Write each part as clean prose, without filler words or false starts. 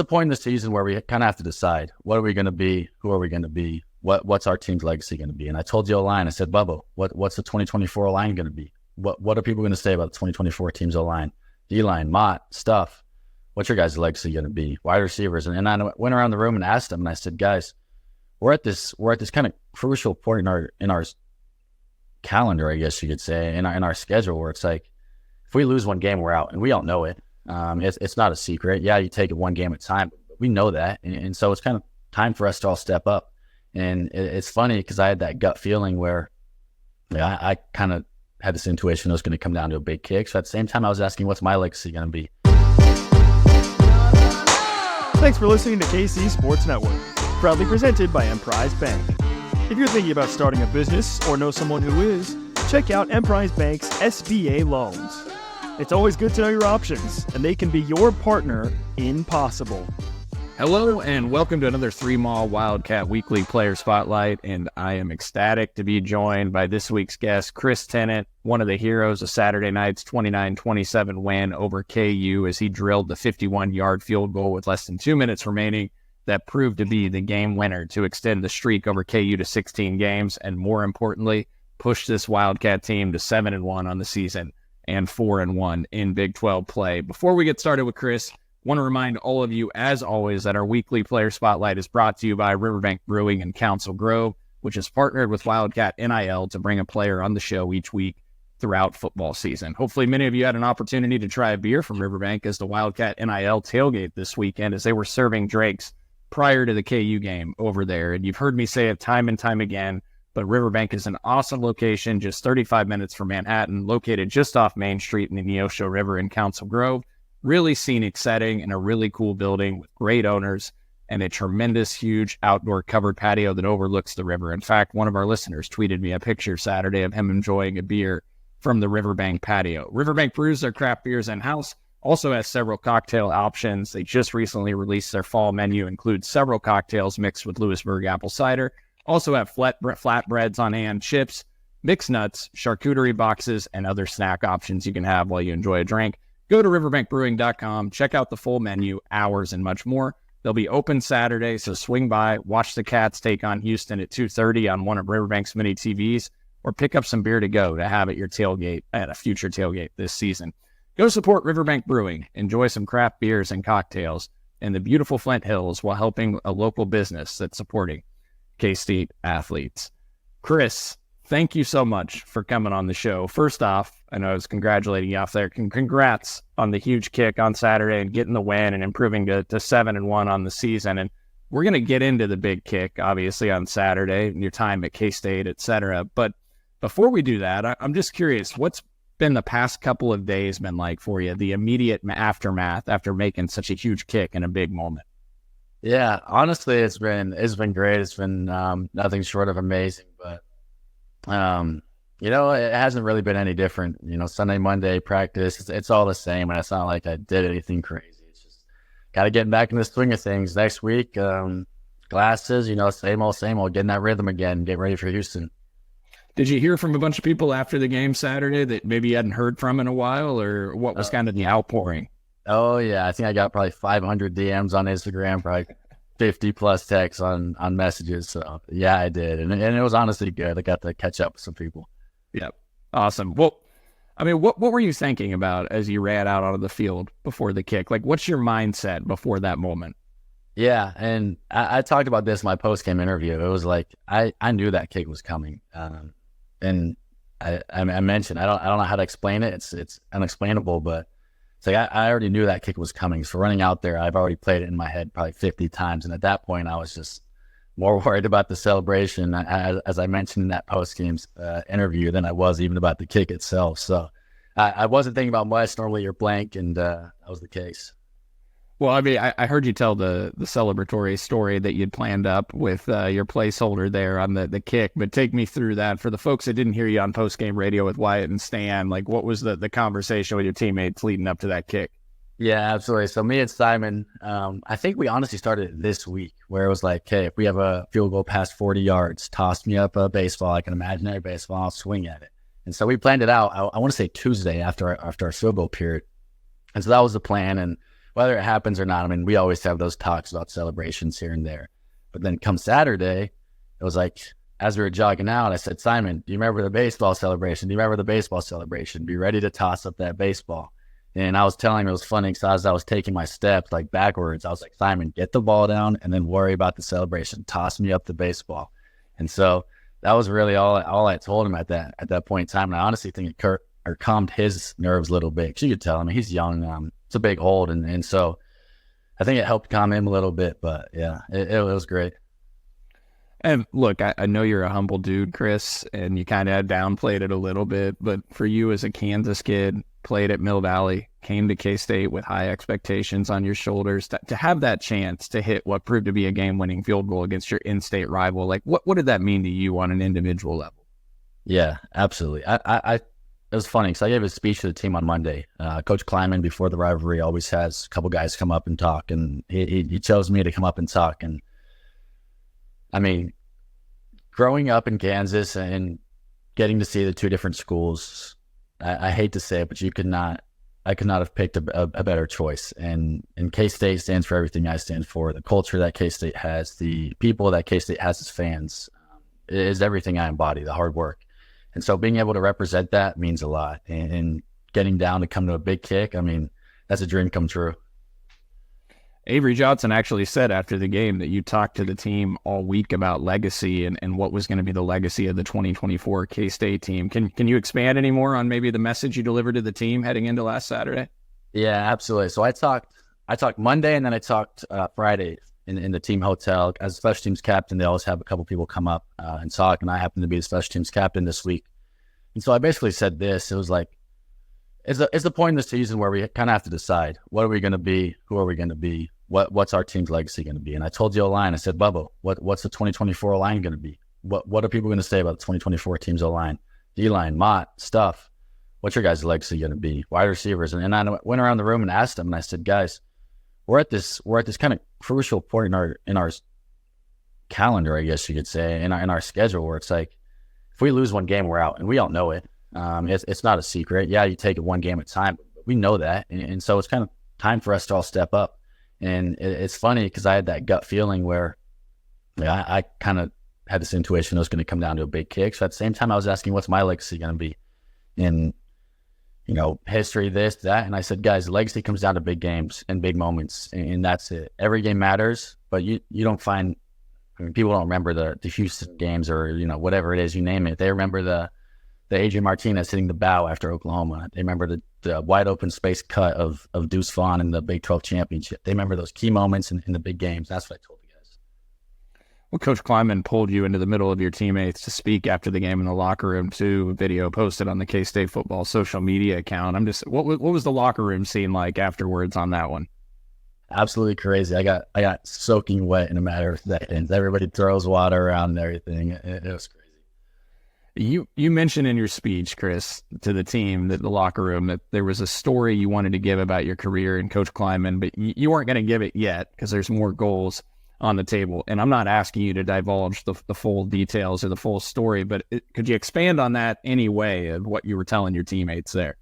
the point in the season where we kind of have to decide, what are we going to be? Who are we going to be? What's our team's legacy going to be? And I told you O-line, I said, Bubba, what's the 2024 O-line going to be? What are people going to say about the 2024 team's O-line? D-line, Mott, Stuff. What's your guys' legacy going to be? Wide receivers. And I went around the room and asked them, and I said, guys, we're at this kind of crucial point in our calendar, I guess you could say, in our schedule, where it's like, if we lose one game, we're out, and we all know it. It's not a secret. Yeah, you take it one game at a time, but we know that, and so it's kind of time for us to all step up. And it's funny because I had that gut feeling where I kind of had this intuition it was going to come down to a big kick. So at the same time, I was asking, what's my legacy going to be? Thanks for listening to KC Sports Network, proudly presented by Emprise Bank. If you're thinking about starting a business or know someone who is, check out Emprise Bank's SBA loans. It's always good to know your options, and they can be your partner in possible. Hello, and welcome to another 3 Mall Wildcat Weekly Player Spotlight, and I am ecstatic to be joined by this week's guest, Chris Tennant, one of the heroes of Saturday night's 29-27 win over KU as he drilled the 51-yard field goal with less than 2 minutes remaining that proved to be the game winner to extend the streak over KU to 16 games, and more importantly, push this Wildcat team to 7-1 on the season and 4-1 in Big 12 play. Before we get started with Chris, want to remind all of you, as always, that our weekly Player Spotlight is brought to you by Riverbank Brewing in Council Grove, which has partnered with Wildcat NIL to bring a player on the show each week throughout football season. Hopefully, many of you had an opportunity to try a beer from Riverbank as the Wildcat NIL tailgate this weekend as they were serving drinks prior to the KU game over there. And you've heard me say it time and time again, but Riverbank is an awesome location, just 35 minutes from Manhattan, located just off Main Street in the Neosho River in Council Grove. Really scenic setting in a really cool building with great owners and a tremendous, huge outdoor covered patio that overlooks the river. In fact, one of our listeners tweeted me a picture Saturday of him enjoying a beer from the Riverbank patio. Riverbank brews their craft beers in-house, also has several cocktail options. They just recently released their fall menu, includes several cocktails mixed with Lewisburg apple cider, also have flatbreads on hand, chips, mixed nuts, charcuterie boxes, and other snack options you can have while you enjoy a drink. Go to riverbankbrewing.com, check out the full menu, hours, and much more. They'll be open Saturday, so swing by, watch the Cats take on Houston at 2:30 on one of Riverbank's mini TVs, or pick up some beer to go to have at your tailgate at a future tailgate this season. Go support Riverbank Brewing, enjoy some craft beers and cocktails in the beautiful Flint Hills while helping a local business that's supporting K-State athletes. Chris, thank you so much for coming on the show. First off, I know I was congratulating you off there. Congrats on the huge kick on Saturday and getting the win and improving to 7-1 on the season. And we're going to get into the big kick, obviously, on Saturday, and your time at K-State, et cetera. But before we do that, I'm just curious, what's been the past couple of days been like for you, the immediate aftermath after making such a huge kick in a big moment? Yeah, honestly, it's been great. It's been nothing short of amazing, but it hasn't really been any different. Sunday, Monday practice, it's all the same, and it's not like I did anything crazy. It's just got to get back in the swing of things. Next week, classes, same old, getting that rhythm again, get ready for Houston. Did you hear from a bunch of people after the game Saturday that maybe you hadn't heard from in a while, or what was kind of the outpouring? Oh, yeah. I think I got probably 500 DMs on Instagram, probably 50 plus texts on messages. So, yeah, I did. And it was honestly good. I got to catch up with some people. Yeah. Awesome. Well, I mean, what were you thinking about as you ran out onto the field before the kick? Like, what's your mindset before that moment? Yeah. And I talked about this in my post-game interview. It was like, I knew that kick was coming. And I mentioned, I don't know how to explain it. It's unexplainable, but it's like I already knew that kick was coming. So running out there, I've already played it in my head probably 50 times. And at that point, I was just more worried about the celebration, as I mentioned in that post-game interview, than I was even about the kick itself. So I wasn't thinking about much. Normally you're blank, and that was the case. Well, I mean, I heard you tell the celebratory story that you'd planned up with your placeholder there on the kick, but take me through that. For the folks that didn't hear you on post-game radio with Wyatt and Stan, like, what was the conversation with your teammates leading up to that kick? Yeah, absolutely. So me and Simon, I think we honestly started this week, where it was like, hey, if we have a field goal past 40 yards, toss me up a baseball, like an imaginary baseball, I'll swing at it. And so we planned it out, I want to say Tuesday after our field goal period. And so that was the plan, and whether it happens or not, I mean, we always have those talks about celebrations here and there. But then come Saturday, it was like, as we were jogging out, I said, Simon, do you remember the baseball celebration? Do you remember the baseball celebration? Be ready to toss up that baseball. And I was telling him, it was funny because as I was taking my steps like backwards, I was like, Simon, get the ball down and then worry about the celebration. Toss me up the baseball. And so that was really all I told him at that point in time. And I honestly think it calmed his nerves a little bit. Because you could tell, I mean, he's young. It's a big hold. And so I think it helped calm him a little bit. But yeah, it was great. And look, I know you're a humble dude, Chris, and you kind of downplayed it a little bit. But for you as a Kansas kid, played at Mill Valley, came to K-State with high expectations on your shoulders, to have that chance to hit what proved to be a game-winning field goal against your in-state rival, like what did that mean to you on an individual level? Yeah, absolutely. It was funny because I gave a speech to the team on Monday. Coach Kleiman, before the rivalry, always has a couple guys come up and talk, and he chose me to come up and talk. And I mean, growing up in Kansas and getting to see the two different schools, I hate to say it, but I could not have picked a better choice. And K-State stands for everything I stand for. The culture that K-State has, the people that K-State has as fans, is everything I embody, the hard work. And so being able to represent that means a lot. And getting down to come to a big kick, I mean, that's a dream come true. Avery Johnson actually said after the game that you talked to the team all week about legacy and what was going to be the legacy of the 2024 K-State team. Can you expand any more on maybe the message you delivered to the team heading into last Saturday? Yeah, absolutely. So I talked Monday and then I talked Friday in the team hotel. As a special teams captain, they always have a couple people come up and talk, and I happen to be the special teams captain this week. And so I basically said this. It was like, it's the point in the season where we kind of have to decide, what are we going to be? Who are we going to be? What's our team's legacy going to be? And I told the O-line, I said, Bubba, what's the 2024 O-line going to be? What are people going to say about the 2024 team's O-line? D-line, Mott, Stuff. What's your guys' legacy going to be? Wide receivers. And I went around the room and asked them, and I said, guys, we're at this kind of crucial point in our calendar, I guess you could say, in our schedule, where it's like, if we lose one game, we're out, and we all know it. It's not a secret. Yeah, you take it one game at a time, but we know that. And so it's kind of time for us to all step up. And it's funny because I had that gut feeling where I kind of had this intuition it was going to come down to a big kick. So at the same time, I was asking, what's my legacy going to be in, history, this, that. And I said, guys, legacy comes down to big games and big moments. And that's it. Every game matters, but you don't find, people don't remember the Houston games or, whatever it is, you name it. They remember the Adrian Martinez hitting the bow after Oklahoma. They remember the wide open space cut of Deuce Vaughn in the Big 12 championship. They remember those key moments in the big games. That's what I told the guys. Well, Coach Kleiman pulled you into the middle of your teammates to speak after the game in the locker room too. A video posted on the K-State football social media account. What was the locker room scene like afterwards on that one? Absolutely crazy. I got soaking wet in a matter of seconds. Everybody throws water around and everything. It was crazy. You mentioned in your speech, Chris, to the team, that the locker room, that there was a story you wanted to give about your career and Coach Kleiman, but you weren't going to give it yet because there's more goals on the table. And I'm not asking you to divulge the full details or the full story, but could you expand on that anyway of what you were telling your teammates there?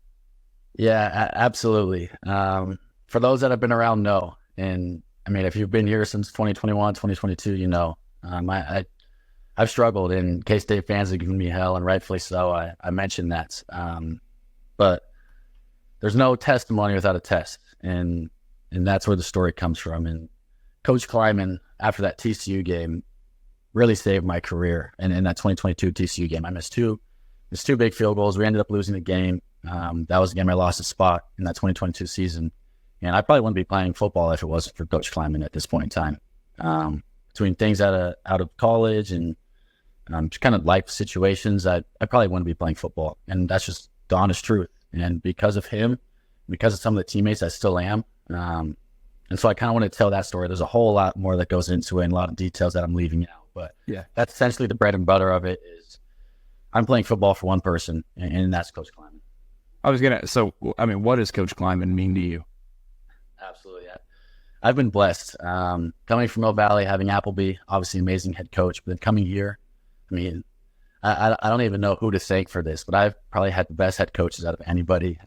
Yeah, absolutely. For those that have been around, know. And I mean, if you've been here since 2021, 2022, I've struggled, and K-State fans have given me hell, and rightfully so. I mentioned that. But there's no testimony without a test, and that's where the story comes from. And Coach Kleiman, after that TCU game, really saved my career. And in that 2022 TCU game, I missed two big field goals. We ended up losing the game. That was the game I lost a spot in that 2022 season. And I probably wouldn't be playing football if it wasn't for Coach Kleiman at this point in time. Between things out of college and just kind of life situations, I probably wouldn't be playing football. And that's just the honest truth. And because of him, because of some of the teammates, I still am. And so I kind of want to tell that story. There's a whole lot more that goes into it and a lot of details that I'm leaving out. But yeah, that's essentially the bread and butter of it. Is I'm playing football for one person, and that's Coach Kleiman. What does Coach Kleiman mean to you? Absolutely. Yeah. I've been blessed. Coming from Mill Valley, having Appleby, obviously amazing head coach, but then coming here, I mean, I don't even know who to thank for this, but I've probably had the best head coaches out of anybody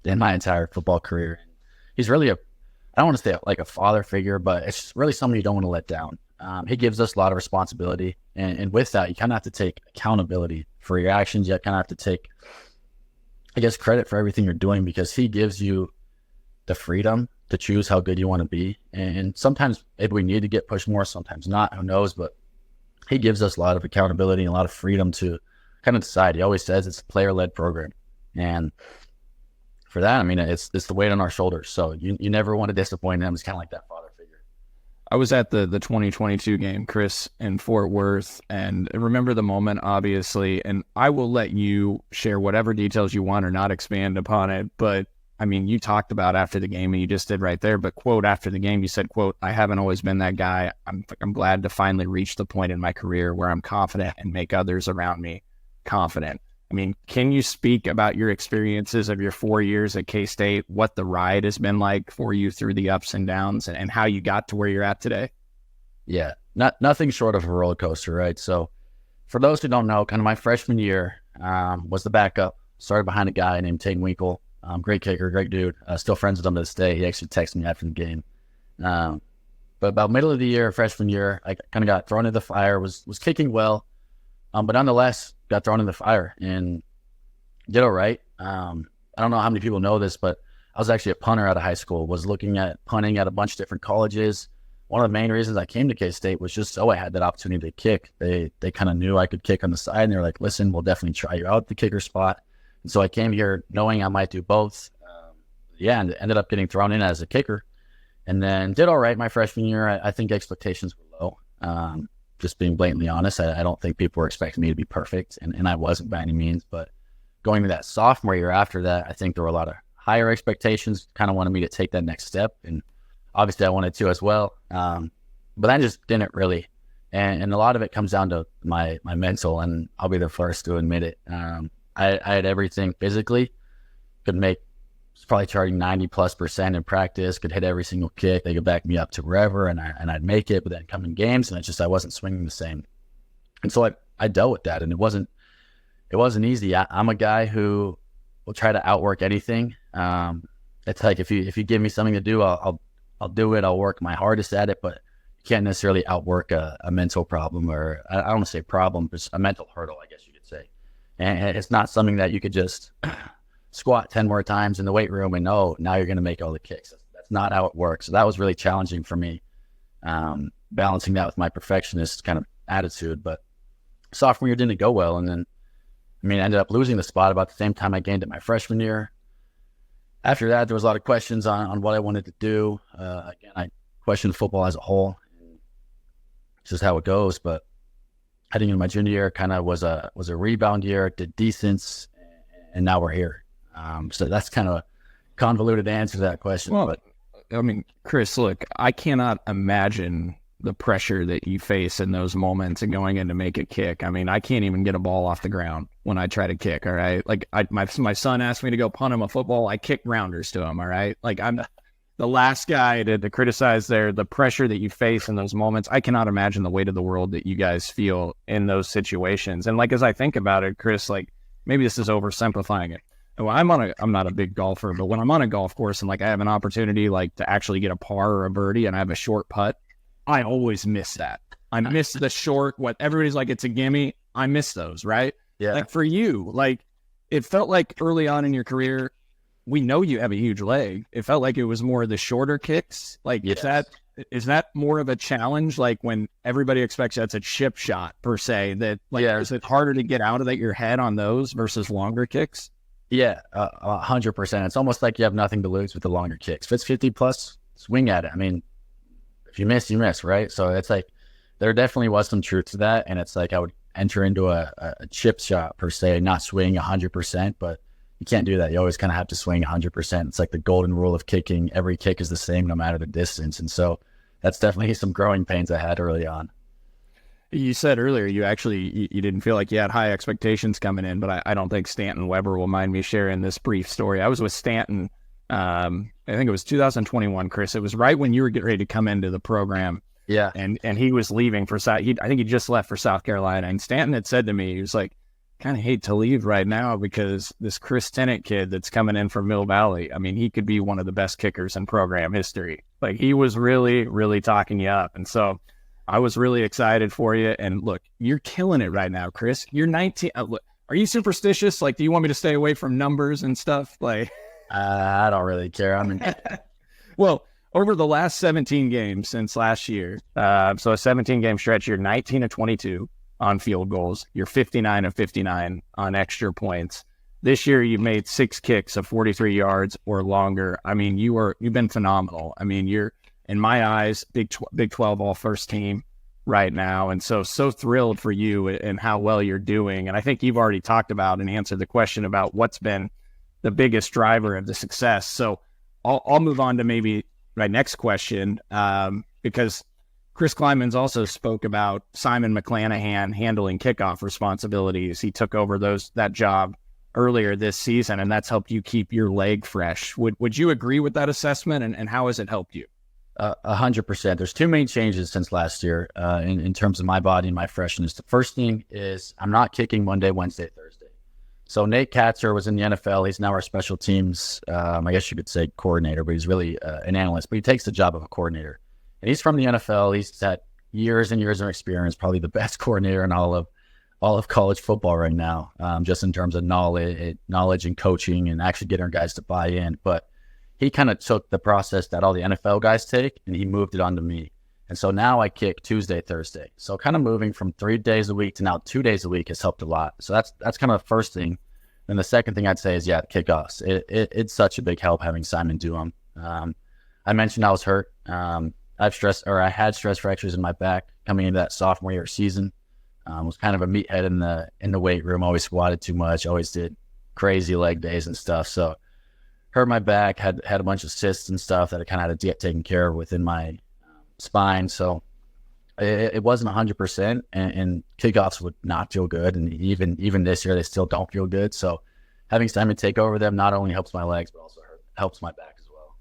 in my entire football career. And he's really I don't want to say like a father figure, but it's just really someone you don't want to let down. He gives us a lot of responsibility. And with that, you kind of have to take accountability for your actions. You kind of have to take, I guess, credit for everything you're doing, because he gives you the freedom to choose how good you want to be. And sometimes maybe we need to get pushed more, sometimes not, who knows, but he gives us a lot of accountability and a lot of freedom to kind of decide. He always says it's a player-led program. And for that, I mean, it's the weight on our shoulders. So you never want to disappoint him. It's kind of like that father figure. I was at the 2022 game, Chris, in Fort Worth, and remember the moment, obviously, and I will let you share whatever details you want or not expand upon it. But I mean, you talked about after the game, and you just did right there, but quote, after the game, you said, quote, "I haven't always been that guy. I'm glad to finally reach the point in my career where I'm confident and make others around me confident." I mean, can you speak about your experiences of your 4 years at K-State, what the ride has been like for you through the ups and downs, and how you got to where you're at today? Yeah, nothing short of a roller coaster, right? So for those who don't know, kind of my freshman year was the backup. Started behind a guy named Tate Winkle. Great kicker, great dude. Still friends with him to this day. He actually texted me after the game. But about middle of the year, freshman year, I kind of got thrown into the fire, was kicking well, but nonetheless got thrown in the fire and did all right. I don't know how many people know this, but I was actually a punter out of high school, was looking at punting at a bunch of different colleges. One of the main reasons I came to K-State was just so I had that opportunity to kick. They kind of knew I could kick on the side, and they were like, "Listen, we'll definitely try you out at the kicker spot." And so I came here knowing I might do both. And ended up getting thrown in as a kicker, and then did all right my freshman year. I think expectations were low. Just being blatantly honest, I don't think people were expecting me to be perfect, and I wasn't by any means. But going to that sophomore year after that, I think there were a lot of higher expectations, kind of wanted me to take that next step, and obviously I wanted to as well. But I just didn't really. And a lot of it comes down to my mental, and I'll be the first to admit it. I had everything physically, could make, was probably charging 90+% in practice, could hit every single kick. They could back me up to wherever, and I'd make it, but then come in games, and it's just I wasn't swinging the same. And so I dealt with that, and it wasn't easy. I'm a guy who will try to outwork anything. It's like if you give me something to do, I'll do it. I'll work my hardest at it, but you can't necessarily outwork a mental problem, or I don't want to say problem, but a mental hurdle, I guess you could say. And it's not something that you could just squat 10 more times in the weight room and now you're going to make all the kicks. That's not how it works. So that was really challenging for me, balancing that with my perfectionist kind of attitude. But sophomore year didn't go well. And then, I ended up losing the spot about the same time I gained it my freshman year. After that, there was a lot of questions on what I wanted to do. Again, I questioned football as a whole. It's just how it goes. But heading into my junior year, kind of was a rebound year, did decent, and now we're here. So that's kind of a convoluted answer to that question. Well, but Chris, look, I cannot imagine the pressure that you face in those moments and going in to make a kick. I can't even get a ball off the ground when I try to kick, all right? Like, my son asked me to go punt him a football. I kick rounders to him, all right? Like, I'm the last guy to criticize the pressure that you face in those moments. I cannot imagine the weight of the world that you guys feel in those situations. And, like, as I think about it, Chris, like, maybe this is oversimplifying it. Well, I'm not a big golfer, but when I'm on a golf course and, like, I have an opportunity, like, to actually get a par or a birdie and I have a short putt, I always miss that. I miss the short, what everybody's like, it's a gimme. I miss those, right? Yeah. Like, for you, like, it felt like early on in your career, we know you have a huge leg. It felt like it was more of the shorter kicks. Like, yes. Is that more of a challenge? Like, when everybody expects that's a chip shot per se, that, like, is it harder to get out of your head on those versus longer kicks? Yeah, 100%. It's almost like you have nothing to lose with the longer kicks. If it's 50 plus, swing at it. If you miss, you miss, right? So it's like, there definitely was some truth to that. And it's like, I would enter into a chip shot per se, not swing 100%, but you can't do that. You always kind of have to swing 100%. It's like the golden rule of kicking. Every kick is the same, no matter the distance. And so that's definitely some growing pains I had early on. You said earlier you didn't feel like you had high expectations coming in, but I don't think Stanton Weber will mind me sharing this brief story. I was with Stanton, I think it was 2021, Chris. It was right when you were getting ready to come into the program. Yeah. And he was leaving for I think he just left for South Carolina. And Stanton had said to me, he was like, kind of hate to leave right now because this Chris Tennant kid that's coming in from Mill Valley, I mean, he could be one of the best kickers in program history. Like, he was really, really talking you up. And so I was really excited for you. And look, you're killing it right now, Chris. You're 19. Look, are you superstitious? Like, do you want me to stay away from numbers and stuff? Like, I don't really care. I mean, well, over the last 17 games since last year, so a 17-game stretch, you're 19 of 22 on field goals. You're 59 of 59 on extra points. This year, you've made 6 kicks of 43 yards or longer. I mean, you've been phenomenal. I mean, you're, in my eyes, Big 12 all-first team right now. And so thrilled for you and how well you're doing. And I think you've already talked about and answered the question about what's been the biggest driver of the success. So I'll move on to maybe my next question, because Chris Kleinman's also spoke about Simon McClanahan handling kickoff responsibilities. He took over that job earlier this season, and that's helped you keep your leg fresh. Would you agree with that assessment, and how has it helped you? 100%. There's 2 main changes since last year in terms of my body and my freshness. The first thing is I'm not kicking Monday, Wednesday, Thursday. So Nate Katzer was in the NFL. He's now our special teams, I guess you could say coordinator, but he's really an analyst. But he takes the job of a coordinator. And he's from the NFL. He's had years and years of experience, probably the best coordinator in all of college football right now, just in terms of knowledge and coaching and actually getting our guys to buy in. But he kind of took the process that all the NFL guys take, and he moved it onto me. And so now I kick Tuesday, Thursday. So kind of moving from 3 days a week to now 2 days a week has helped a lot. So that's kind of the first thing. And the second thing I'd say is, the kickoffs. It's such a big help having Simon do them. I mentioned I was hurt. I had stress fractures in my back coming into that sophomore year season. Was kind of a meathead in the weight room. Always squatted too much. Always did crazy leg days and stuff. So hurt my back. Had a bunch of cysts and stuff that I kind of had to get taken care of within my spine. So it wasn't 100%, and kickoffs would not feel good. And even this year, they still don't feel good. So having Simon take over them not only helps my legs, but also helps my back as well.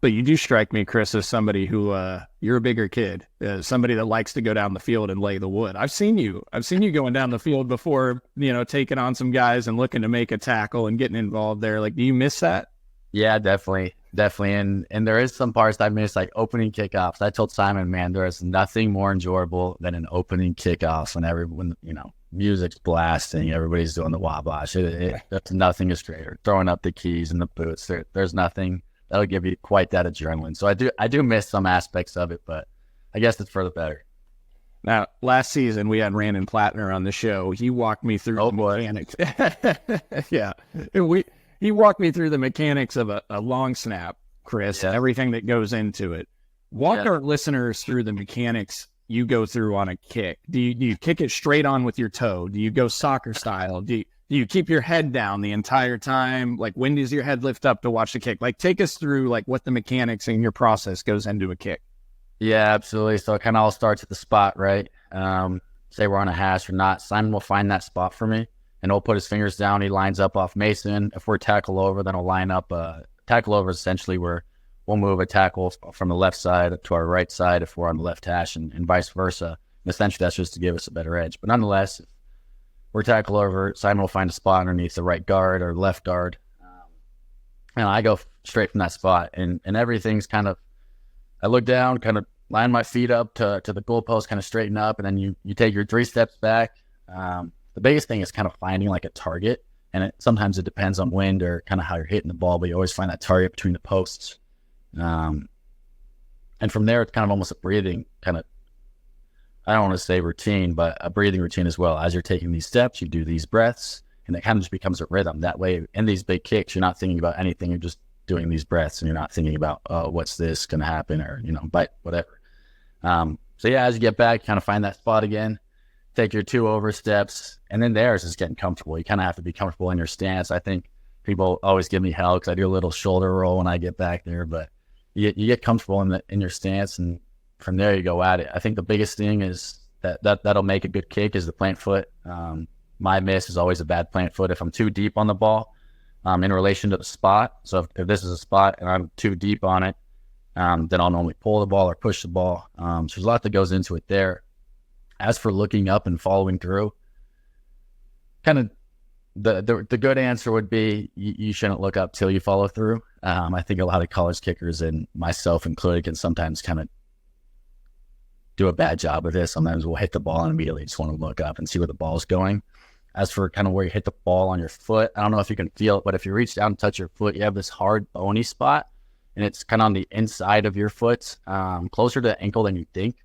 But you do strike me, Chris, as somebody who you're a bigger kid, somebody that likes to go down the field and lay the wood. I've seen you going down the field before, taking on some guys and looking to make a tackle and getting involved there. Like, do you miss that? Yeah, definitely. And there is some parts I miss, like opening kickoffs. I told Simon, man, there is nothing more enjoyable than an opening kickoff when everyone, music's blasting, everybody's doing the wabash. There's nothing is greater. Throwing up the keys and the boots. There's nothing that'll give you quite that adrenaline. So I do miss some aspects of it, but I guess it's for the better. Now, last season we had Randon Plattner on the show. He walked me through the mechanics. Yeah, he walked me through the mechanics of a long snap, Chris, and everything that goes into it. Walk our listeners through the mechanics you go through on a kick. Do you kick it straight on with your toe? Do you go soccer style? Do you keep your head down the entire time? Like, when does your head lift up to watch the kick? Like, take us through like what the mechanics in your process goes into a kick. Yeah, absolutely. So it kind of all starts at the spot, right? Say we're on a hash or not. Simon will find that spot for me, and he'll put his fingers down. He lines up off Mason. If we're tackle over, then he'll line up. Tackle over is essentially where we'll move a tackle from the left side to our right side if we're on the left hash, and vice versa. And essentially, that's just to give us a better edge. But nonetheless, if we're tackle over, Simon will find a spot underneath the right guard or left guard. And I go straight from that spot. And everything's kind of, I look down, kind of line my feet up to the goalpost, kind of straighten up, and then you take your 3 steps back. The biggest thing is kind of finding like a target. And sometimes it depends on wind or kind of how you're hitting the ball, but you always find that target between the posts. And from there, it's kind of almost a breathing kind of, I don't want to say routine, but a breathing routine as well. As you're taking these steps, you do these breaths, and it kind of just becomes a rhythm. That way, in these big kicks, you're not thinking about anything. You're just doing these breaths, and you're not thinking about, oh, what's this going to happen, or, bite, whatever. So yeah, as you get back, you kind of find that spot again, take your 2 over steps, and then there's just getting comfortable. You kind of have to be comfortable in your stance. I think people always give me hell because I do a little shoulder roll when I get back there, but you get comfortable in your stance, and from there you go at it. I think the biggest thing is that'll make a good kick is the plant foot. My miss is always a bad plant foot if I'm too deep on the ball in relation to the spot. So if this is a spot and I'm too deep on it, then I'll normally pull the ball or push the ball. So there's a lot that goes into it there. As for looking up and following through, kind of the good answer would be you shouldn't look up till you follow through. I think a lot of college kickers, and myself included, can sometimes kind of do a bad job of this. Sometimes we'll hit the ball and immediately just want to look up and see where the ball's going. As for kind of where you hit the ball on your foot, I don't know if you can feel it, but if you reach down and touch your foot, you have this hard bony spot, and it's kind of on the inside of your foot, closer to the ankle than you think.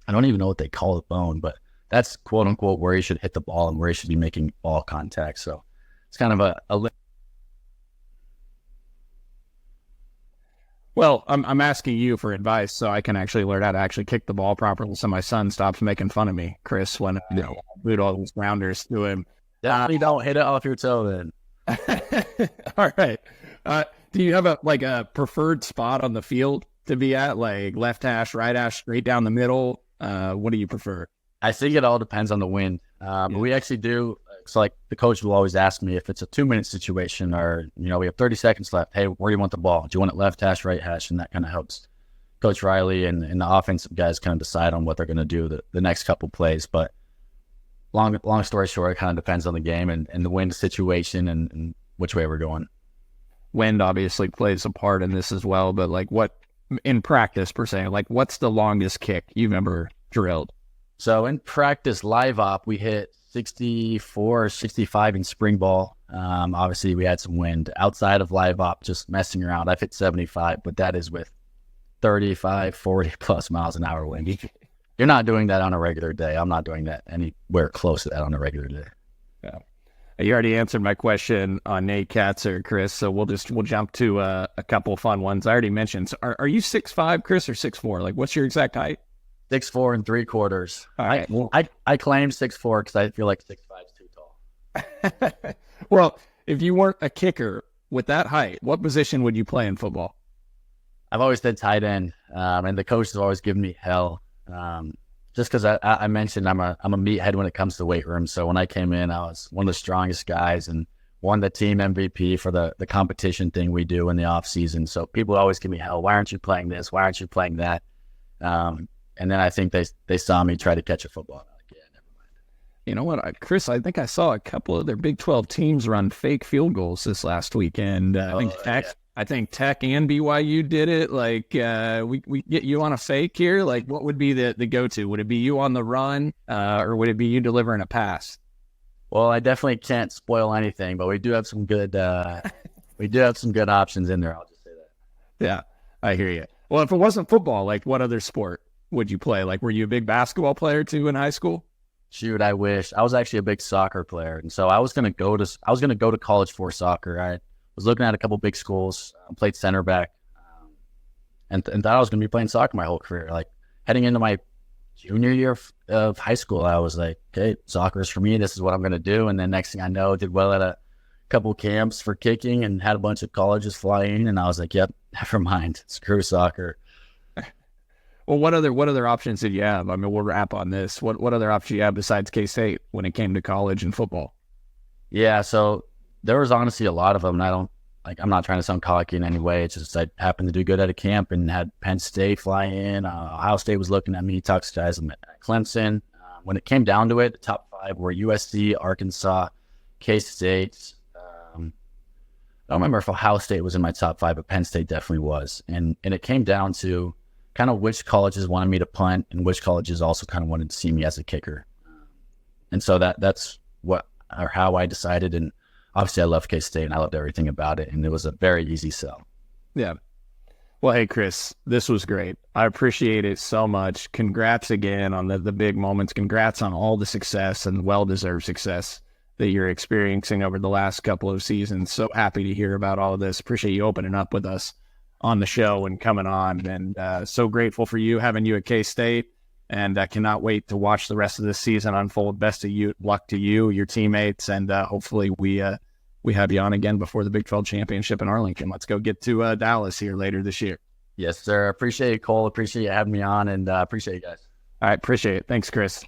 I don't even know what they call the bone, but that's quote unquote where you should hit the ball and where you should be making ball contact. So it's kind of a Well, I'm asking you for advice so I can actually learn how to actually kick the ball properly so my son stops making fun of me, Chris, when I boot all these grounders to him. Definitely don't hit it off your toe then. All right. Do you have a preferred spot on the field to be at, like left hash, right hash, straight down the middle? What do you prefer? I think it all depends on the wind. But we actually do. It's like the coach will always ask me if it's a 2-minute situation or, we have 30 seconds left. Hey, where do you want the ball? Do you want it left hash, right hash? And that kind of helps Coach Riley and the offensive guys kind of decide on what they're going to do the next couple plays. But long story short, it kind of depends on the game and the wind situation and which way we're going. Wind obviously plays a part in this as well, but like what in practice per se, like what's the longest kick you've ever drilled? So in practice, live op, we hit 64 or 65 in spring ball. Obviously, we had some wind. Outside of live op, just messing around, I've hit 75, but that is with 35, 40 plus miles an hour wind. You're not doing that on a regular day. I'm not doing that anywhere close to that on a regular day. Yeah. You already answered my question on Nate Katzer, Chris, so we'll jump to a couple fun ones. I already mentioned. So are you 6'5", Chris, or 6'4"? Like, what's your exact height? 6'4" and 3/4. All right. I claim 6'4" because I feel like 6'5" is too tall. Well, if you weren't a kicker with that height, what position would you play in football? I've always been tight end, and the coach has always given me hell. Just because I mentioned I'm a meathead when it comes to weight room. So when I came in, I was one of the strongest guys and won the team MVP for the competition thing we do in the off season. So people always give me hell. Why aren't you playing this? Why aren't you playing that? And then I think they saw me try to catch a football. I'm like, yeah, never mind. You know what, Chris? I think I saw a couple of their Big 12 teams run fake field goals this last weekend. I think Tech and BYU did it. Like, we get you on a fake here. Like, what would be the go-to? Would it be you on the run, or would it be you delivering a pass? Well, I definitely can't spoil anything, but we do have some good options in there. I'll just say that. Yeah, I hear you. Well, if it wasn't football, like, what other sport would you play? Like, were you a big basketball player too in high school? Shoot, I wish. I was actually a big soccer player, and so I was gonna go to college for soccer. I was looking at a couple big schools, played center back, and thought I was going to be playing soccer my whole career. Like heading into my junior year of high school, I was like, okay, soccer is for me. This is what I'm going to do. And then next thing I know, did well at a couple camps for kicking and had a bunch of colleges fly in. And I was like, yep, never mind. Screw soccer. Well, what other options did you have? I mean, we'll wrap on this. What other options you have besides K-State when it came to college and football? Yeah, so there was honestly a lot of them, and I'm not trying to sound cocky in any way. It's just I happened to do good at a camp and had Penn State fly in. Ohio State was looking at me, talks to guys at Clemson. When it came down to it, the top 5 were USC, Arkansas, K-State. I don't remember if Ohio State was in my top 5, but Penn State definitely was. And it came down to kind of which colleges wanted me to punt and which colleges also kind of wanted to see me as a kicker. And so that's how I decided. And obviously I loved K-State and I loved everything about it. And it was a very easy sell. Yeah. Well, hey, Chris, this was great. I appreciate it so much. Congrats again on the big moments. Congrats on all the success and well-deserved success that you're experiencing over the last couple of seasons. So happy to hear about all of this. Appreciate you opening up with us on the show and coming on. And so grateful for you, having you at K-State. And I cannot wait to watch the rest of this season unfold. Best of luck to you, your teammates, and hopefully we have you on again before the Big 12 championship in Arlington. Let's go get to Dallas here later this year. Yes, sir. Appreciate it, Cole. Appreciate you having me on, and appreciate you guys. All right, appreciate it. Thanks, Chris.